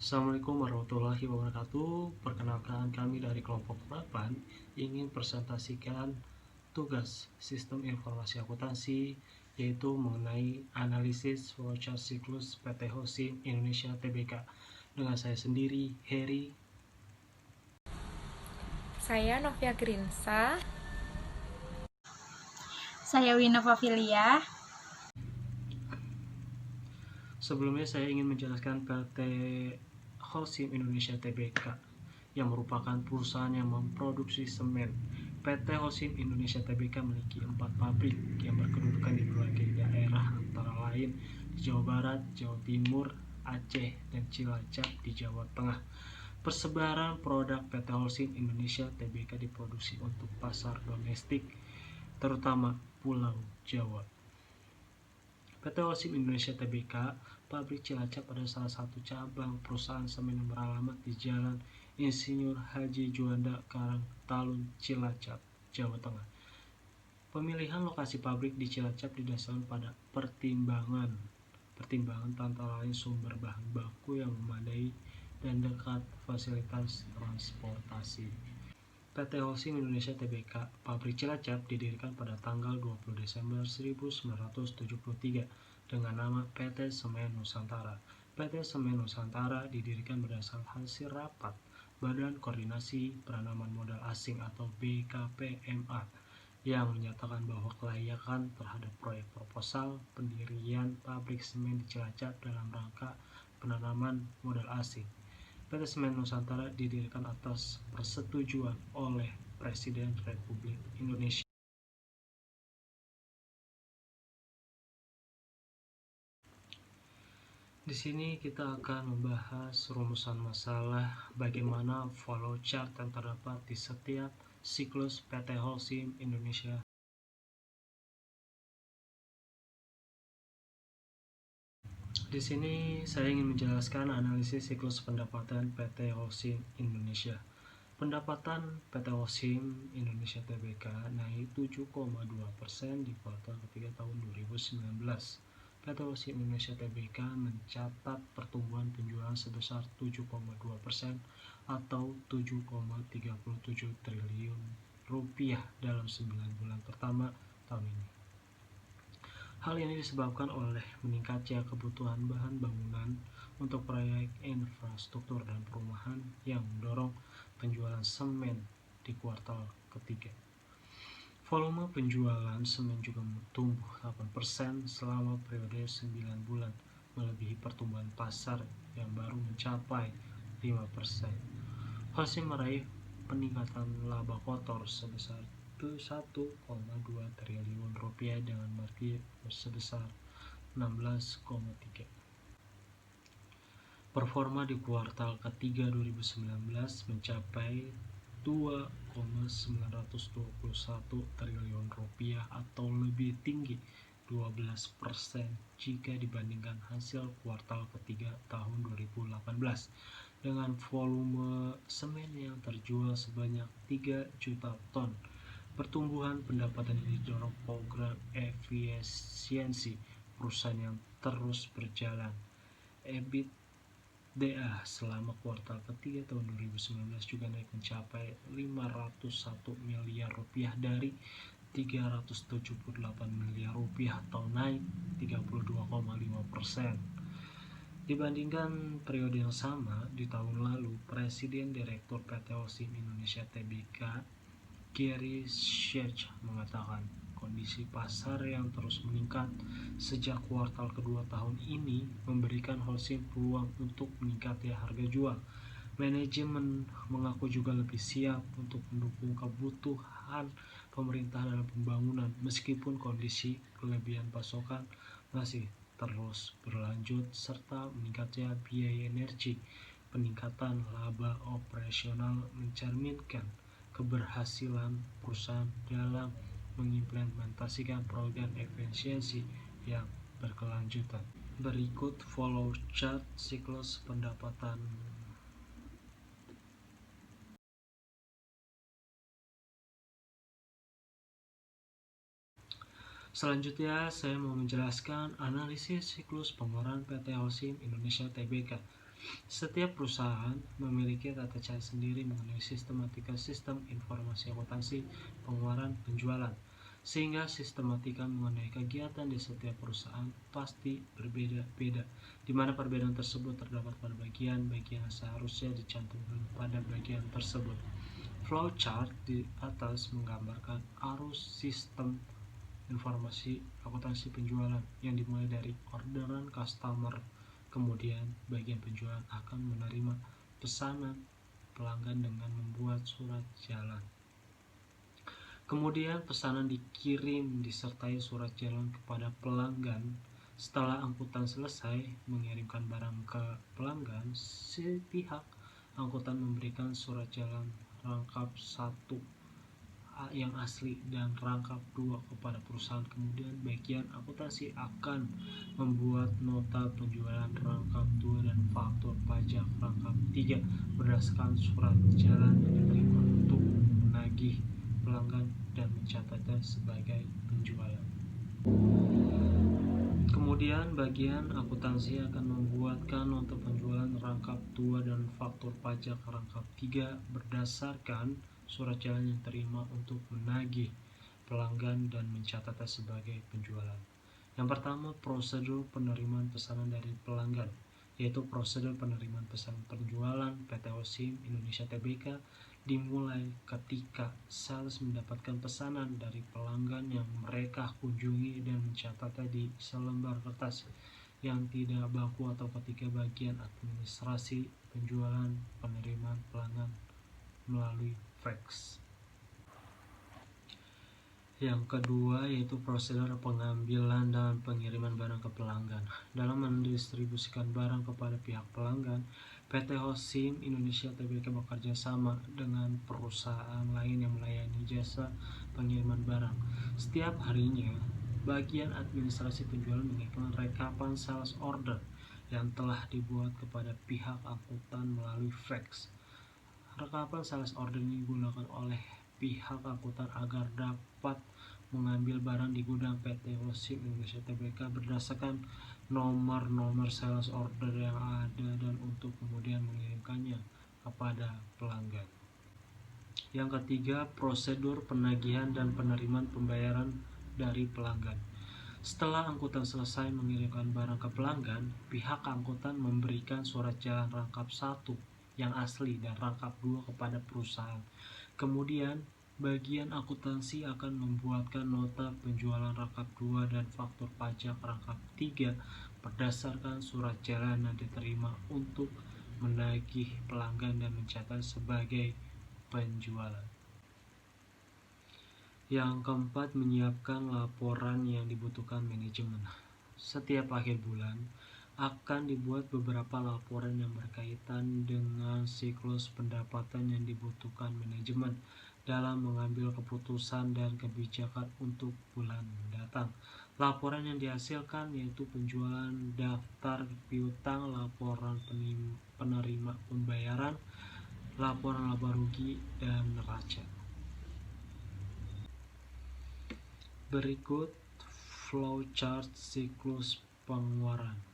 Assalamualaikum warahmatullahi wabarakatuh. Perkenalkan, kami dari kelompok 8 ingin presentasikan tugas sistem informasi akuntansi, yaitu mengenai analisis flowchart siklus PT Hosim Indonesia Tbk. Dengan saya sendiri, Heri. Saya Novia Grinsa. Saya Wina Favilia. Sebelumnya saya ingin menjelaskan PT Hosim Indonesia Tbk yang merupakan perusahaan yang memproduksi semen. PT Hosim Indonesia Tbk memiliki 4 pabrik yang berkedudukan di berbagai daerah antara lain di Jawa Barat, Jawa Timur, Aceh, dan Cilacap di Jawa Tengah. Persebaran produk PT Hosim Indonesia Tbk diproduksi untuk pasar domestik, terutama Pulau Jawa. PT Hosim Indonesia Tbk, pabrik Cilacap adalah salah satu cabang perusahaan semen yang beralamat di Jalan Insinyur Haji Juanda, Karang Talun, Cilacap, Jawa Tengah. Pemilihan lokasi pabrik di Cilacap didasarkan pada pertimbangan antara lain sumber bahan baku yang memadai dan dekat fasilitas transportasi. PT Hosim Indonesia Tbk, pabrik Cilacap, didirikan pada tanggal 20 Desember 1973 dengan nama PT Semen Nusantara. PT Semen Nusantara didirikan berdasarkan hasil rapat Badan Koordinasi Penanaman Modal Asing atau BKPMA yang menyatakan bahwa kelayakan terhadap proyek proposal pendirian pabrik semen di Cilacap dalam rangka penanaman modal asing. PT Semen Nusantara didirikan atas persetujuan oleh Presiden Republik Indonesia. Di sini kita akan membahas rumusan masalah bagaimana flowchart yang terdapat di setiap siklus PT Hosim Indonesia. Di sini saya ingin menjelaskan analisis siklus pendapatan PT Hosim Indonesia. Pendapatan PT Hosim Indonesia Tbk naik 7,2% di kuartal ketiga tahun 2019. PT Hosim Indonesia Tbk mencatat pertumbuhan penjualan sebesar 7,2% atau 7,37 triliun rupiah dalam 9 bulan pertama tahun ini. Hal ini disebabkan oleh meningkatnya kebutuhan bahan bangunan untuk proyek infrastruktur dan perumahan yang mendorong penjualan semen di kuartal ketiga. Volume penjualan semen juga tumbuh 8% selama periode 9 bulan, melebihi pertumbuhan pasar yang baru mencapai 5%. Hosim meraih peningkatan laba kotor sebesar 1,2 triliun rupiah dengan margin sebesar 16,3%. Performa di kuartal ketiga 2019 mencapai 2,921 triliun rupiah atau lebih tinggi 12% jika dibandingkan hasil kuartal ketiga tahun 2018 dengan volume semen yang terjual sebanyak 3 juta ton. Pertumbuhan pendapatan ini didorong program efisiensi perusahaan yang terus berjalan. EBITDA selama kuartal ketiga tahun 2019 juga naik mencapai 501 miliar rupiah dari 378 miliar rupiah atau naik 32,5%. Dibandingkan periode yang sama di tahun lalu, Presiden Direktur PT Hosim Indonesia Tbk, Gary Schwartz, mengatakan kondisi pasar yang terus meningkat sejak kuartal kedua tahun ini memberikan Hosim peluang untuk meningkatnya harga jual. Manajemen mengaku juga lebih siap untuk mendukung kebutuhan pemerintah dalam pembangunan meskipun kondisi kelebihan pasokan masih terus berlanjut serta meningkatnya biaya energi. Peningkatan laba operasional mencerminkan keberhasilan perusahaan dalam mengimplementasikan program efisiensi yang berkelanjutan. Berikut flowchart siklus pendapatan. Selanjutnya saya mau menjelaskan analisis siklus pengeluaran PT Hosim Indonesia Tbk. Setiap perusahaan memiliki tata cara sendiri mengenai sistematika sistem informasi akuntansi pengeluaran penjualan, sehingga sistematika mengenai kegiatan di setiap perusahaan pasti berbeda-beda, di mana perbedaan tersebut terdapat pada bagian-bagian yang seharusnya dicantumkan pada bagian tersebut. Flowchart di atas menggambarkan arus sistem informasi akuntansi penjualan yang dimulai dari orderan customer, kemudian bagian penjualan akan menerima pesanan pelanggan dengan membuat surat jalan. Kemudian pesanan dikirim disertai surat jalan kepada pelanggan. Setelah angkutan selesai mengirimkan barang ke pelanggan, si pihak angkutan memberikan surat jalan rangkap 1 yang asli dan rangkap 2 kepada perusahaan. Kemudian bagian akuntansi akan membuat nota penjualan rangkap 2 dan faktur pajak rangkap 3 berdasarkan surat jalan yang diterima untuk menagih pelanggan dan mencatatnya sebagai penjualan. Kemudian bagian akuntansi akan membuatkan nota penjualan rangkap 2 dan faktur pajak rangkap 3 berdasarkan surat jalan yang terima untuk menagih pelanggan dan mencatatnya sebagai penjualan. Yang pertama, prosedur penerimaan pesanan dari pelanggan, yaitu prosedur penerimaan pesanan penjualan PT Holcim Indonesia Tbk dimulai ketika sales mendapatkan pesanan dari pelanggan yang mereka kunjungi dan mencatatnya di selembar kertas yang tidak baku atau ketika bagian administrasi penjualan penerimaan pelanggan melalui fax. Yang kedua yaitu prosedur pengambilan dan pengiriman barang ke pelanggan. Dalam mendistribusikan barang kepada pihak pelanggan, PT Holcim Indonesia Tbk bekerja sama dengan perusahaan lain yang melayani jasa pengiriman barang. Setiap harinya, bagian administrasi penjualan mengirimkan rekapan sales order yang telah dibuat kepada pihak angkutan melalui fax. Rekapan sales order ini digunakan oleh pihak angkutan agar dapat mengambil barang di gudang PT Holcim Indonesia Tbk berdasarkan nomor-nomor sales order yang ada dan untuk kemudian mengirimkannya kepada pelanggan. Yang ketiga, prosedur penagihan dan penerimaan pembayaran dari pelanggan. Setelah angkutan selesai mengirimkan barang ke pelanggan, pihak angkutan memberikan surat jalan rangkap 1 yang asli dan rangkap 2 kepada perusahaan. Kemudian, bagian akuntansi akan membuatkan nota penjualan rangkap 2 dan faktur pajak rangkap 3 berdasarkan surat jalan yang diterima untuk menagih pelanggan dan mencatat sebagai penjualan. Yang keempat, menyiapkan laporan yang dibutuhkan manajemen. Setiap akhir bulan akan dibuat beberapa laporan yang berkaitan dengan siklus pendapatan yang dibutuhkan manajemen dalam mengambil keputusan dan kebijakan untuk bulan mendatang. Laporan yang dihasilkan yaitu penjualan, daftar piutang, laporan penerima pembayaran, laporan laba rugi, dan neraca. Berikut flowchart siklus pengeluaran.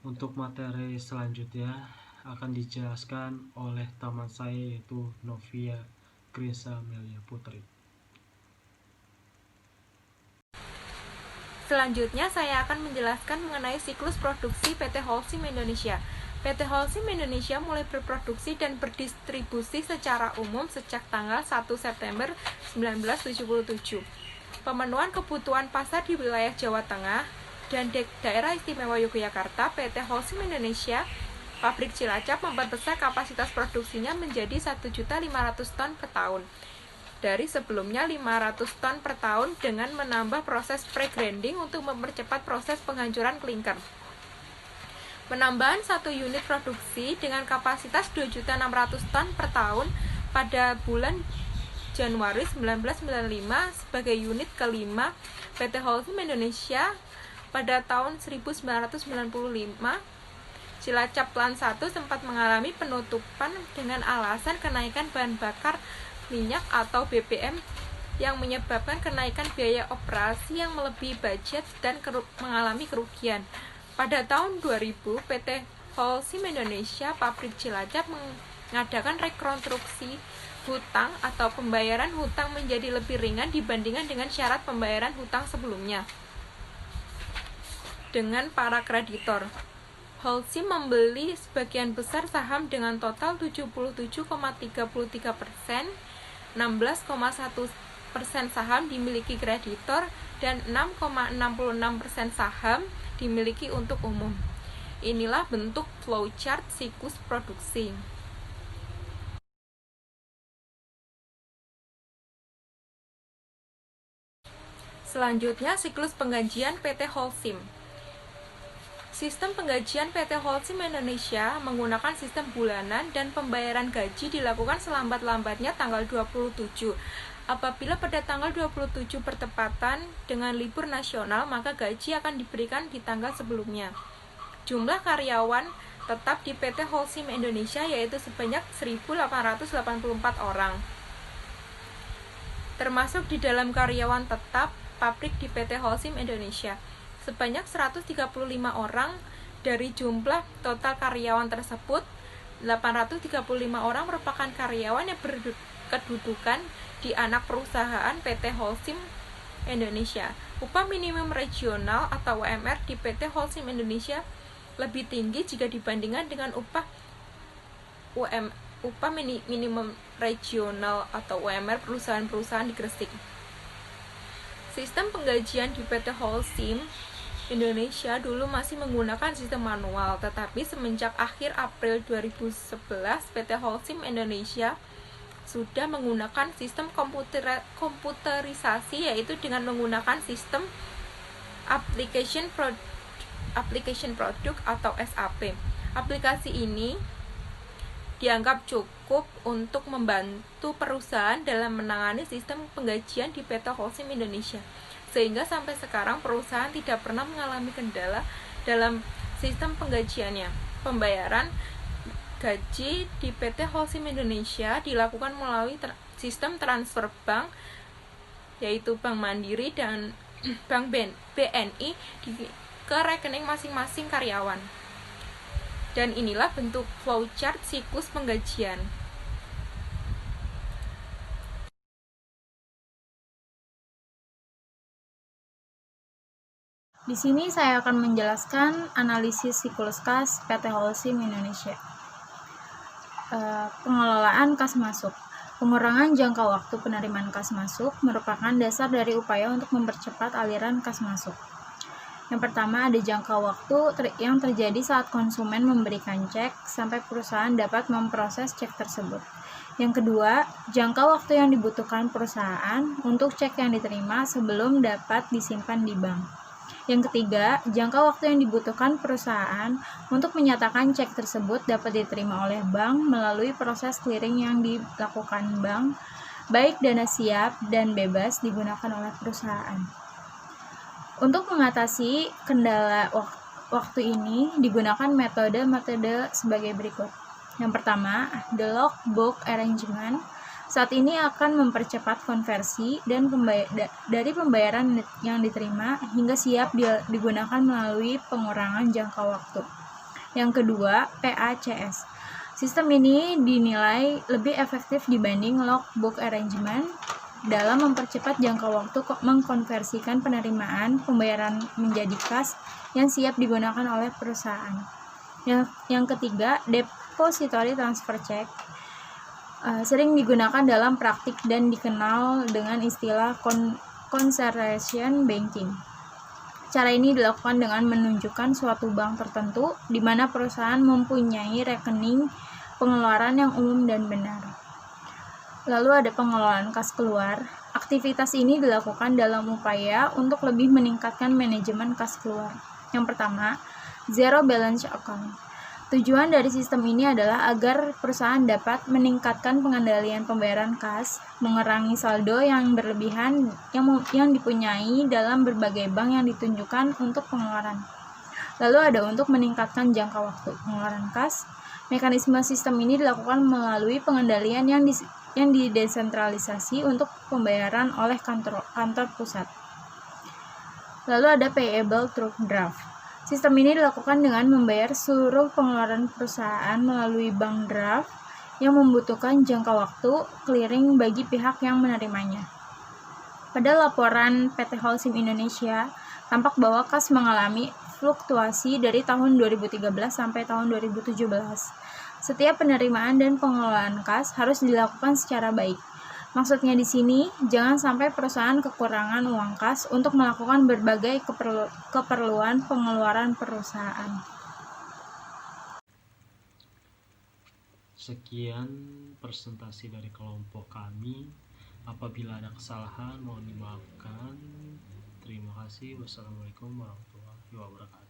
Untuk materi selanjutnya akan dijelaskan oleh teman saya yaitu Novia Grinsa Melia Putri. Selanjutnya saya akan menjelaskan mengenai siklus produksi PT Holcim Indonesia. PT Holcim Indonesia mulai berproduksi dan berdistribusi secara umum sejak tanggal 1 September 1977. Pemenuhan kebutuhan pasar di wilayah Jawa Tengah dan daerah istimewa Yogyakarta, PT Holcim Indonesia Pabrik Cilacap memperbesar kapasitas produksinya menjadi 1.500 ton per tahun. Dari sebelumnya 500 ton per tahun dengan menambah proses pre-grinding untuk mempercepat proses penghancuran klinker. Penambahan 1 unit produksi dengan kapasitas 2.600 ton per tahun pada bulan Januari 1995 sebagai unit kelima PT Holcim Indonesia pada tahun 1995. Cilacap Plant 1 sempat mengalami penutupan dengan alasan kenaikan bahan bakar minyak atau BBM yang menyebabkan kenaikan biaya operasi yang melebihi budget dan mengalami kerugian. Pada tahun 2000, PT Holcim Indonesia Pabrik Cilacap mengadakan rekonstruksi hutang atau pembayaran hutang menjadi lebih ringan dibandingkan dengan syarat pembayaran hutang sebelumnya dengan para kreditor. Holcim membeli sebagian besar saham dengan total 77,33%, 16,1% saham dimiliki kreditor, dan 6,66% saham dimiliki untuk umum. Inilah bentuk flowchart siklus produksi. Selanjutnya, siklus penggajian PT Holcim. Sistem penggajian PT Holcim Indonesia menggunakan sistem bulanan dan pembayaran gaji dilakukan selambat-lambatnya tanggal 27. Apabila pada tanggal 27 bertepatan dengan libur nasional, maka gaji akan diberikan di tanggal sebelumnya. Jumlah karyawan tetap di PT Holcim Indonesia yaitu sebanyak 1.884 orang. Termasuk di dalam karyawan tetap pabrik di PT Holcim Indonesia. Sebanyak 135 orang dari jumlah total karyawan tersebut, 835 orang merupakan karyawan yang berkedudukan di anak perusahaan PT Holcim Indonesia. Upah minimum regional atau UMR di PT Holcim Indonesia lebih tinggi jika dibandingkan dengan upah minimum regional atau UMR perusahaan-perusahaan di Gresik. Sistem penggajian di PT Holcim Indonesia dulu masih menggunakan sistem manual, tetapi semenjak akhir April 2011 PT Holcim Indonesia sudah menggunakan sistem komputerisasi, yaitu dengan menggunakan sistem application product atau SAP. Aplikasi ini dianggap cukup untuk membantu perusahaan dalam menangani sistem penggajian di PT Holcim Indonesia, sehingga sampai sekarang perusahaan tidak pernah mengalami kendala dalam sistem penggajiannya. Pembayaran gaji di PT Holcim Indonesia dilakukan melalui sistem transfer bank, yaitu Bank Mandiri dan Bank BNI ke rekening masing-masing karyawan. Dan inilah bentuk flowchart siklus penggajian. Di sini saya akan menjelaskan analisis siklus kas PT Holcim Indonesia. Pengelolaan kas masuk. Pengurangan jangka waktu penerimaan kas masuk merupakan dasar dari upaya untuk mempercepat aliran kas masuk. Yang pertama, ada jangka waktu yang terjadi saat konsumen memberikan cek sampai perusahaan dapat memproses cek tersebut. Yang kedua, jangka waktu yang dibutuhkan perusahaan untuk cek yang diterima sebelum dapat disimpan di bank. Yang ketiga, jangka waktu yang dibutuhkan perusahaan untuk menyatakan cek tersebut dapat diterima oleh bank melalui proses clearing yang dilakukan bank, baik dana siap dan bebas digunakan oleh perusahaan. Untuk mengatasi kendala waktu ini digunakan metode sebagai berikut. Yang pertama, the logbook arrangement. Saat ini akan mempercepat konversi dan dari pembayaran yang diterima hingga siap digunakan melalui pengurangan jangka waktu. Yang kedua, PACS. Sistem ini dinilai lebih efektif dibanding logbook arrangement dalam mempercepat jangka waktu mengkonversikan penerimaan pembayaran menjadi kas yang siap digunakan oleh perusahaan. Yang ketiga, depository transfer check. Sering digunakan dalam praktik dan dikenal dengan istilah consideration banking. Cara ini dilakukan dengan menunjukkan suatu bank tertentu di mana perusahaan mempunyai rekening pengeluaran yang umum dan benar. Lalu ada pengelolaan kas keluar. Aktivitas ini dilakukan dalam upaya untuk lebih meningkatkan manajemen kas keluar. Yang pertama, zero balance account. Tujuan dari sistem ini adalah agar perusahaan dapat meningkatkan pengendalian pembayaran kas, mengurangi saldo yang berlebihan yang dipunyai dalam berbagai bank yang ditunjukkan untuk pengeluaran. Lalu ada untuk meningkatkan jangka waktu pengeluaran kas. Mekanisme sistem ini dilakukan melalui pengendalian yang yang didesentralisasi untuk pembayaran oleh kantor pusat. Lalu ada payable through draft. Sistem ini dilakukan dengan membayar seluruh pengeluaran perusahaan melalui bank draft yang membutuhkan jangka waktu clearing bagi pihak yang menerimanya. Pada laporan PT Holcim Indonesia, tampak bahwa kas mengalami fluktuasi dari tahun 2013 sampai tahun 2017. Setiap penerimaan dan pengelolaan kas harus dilakukan secara baik. Maksudnya di sini, jangan sampai perusahaan kekurangan uang kas untuk melakukan berbagai keperluan pengeluaran perusahaan. Sekian presentasi dari kelompok kami. Apabila ada kesalahan mohon dimaafkan. Terima kasih. Wassalamualaikum warahmatullahi wabarakatuh.